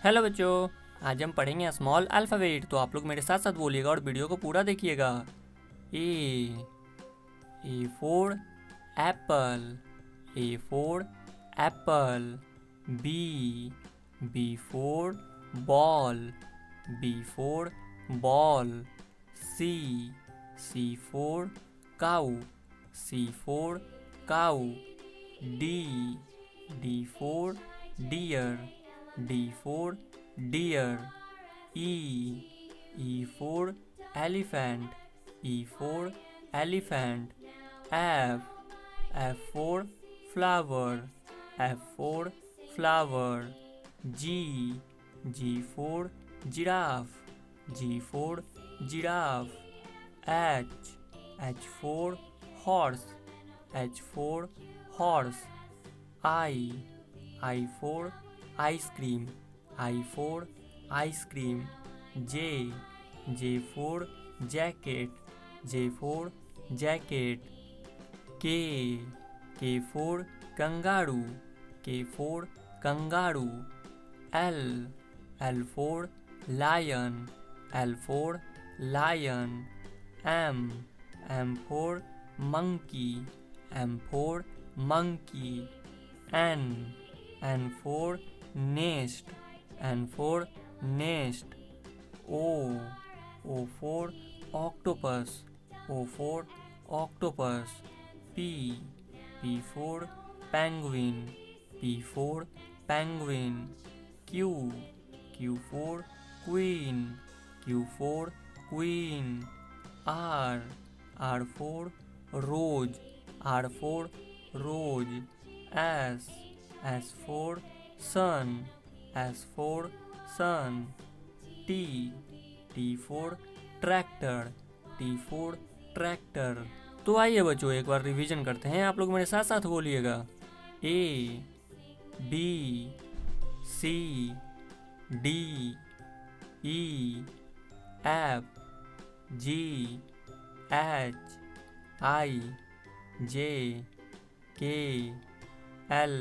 Hello बच्चों, आज हम पढ़ेंगे स्मॉल अल्फ़ाबेट। तो आप लोग मेरे साथ साथ बोलिएगा और वीडियो को पूरा देखिएगा। A for apple, A for apple. B for ball, B for ball. C for cow, C for cow. D for deer, D for deer. E for elephant, E for elephant. F for flower, F for flower. G for giraffe, G for giraffe. H for horse, H for horse. I for ice cream, I for ice cream. J for jacket, J for jacket. K for kangaroo, K for kangaroo. L for lion, L for lion. M for monkey, M for monkey. N for nest, N for nest. O for octopus, O for octopus. P for penguin, P for penguin. Q for queen, Q for queen. R for rose, R for rose. S for sun, S for sun. T for tractor, T for tractor. तो आइए बच्चों एक बार revision करते हैं। आप लोग मेरे साथ साथ बोलिएगा। A B C D E F G H I J K L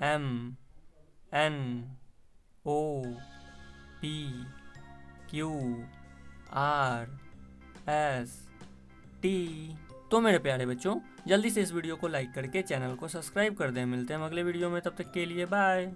M N O P Q R S T। तो मेरे प्यारे बच्चों, जल्दी से इस वीडियो को लाइक करके चैनल को सब्सक्राइब कर दें। मिलते हैं अगले वीडियो में, तब तक के लिए बाय।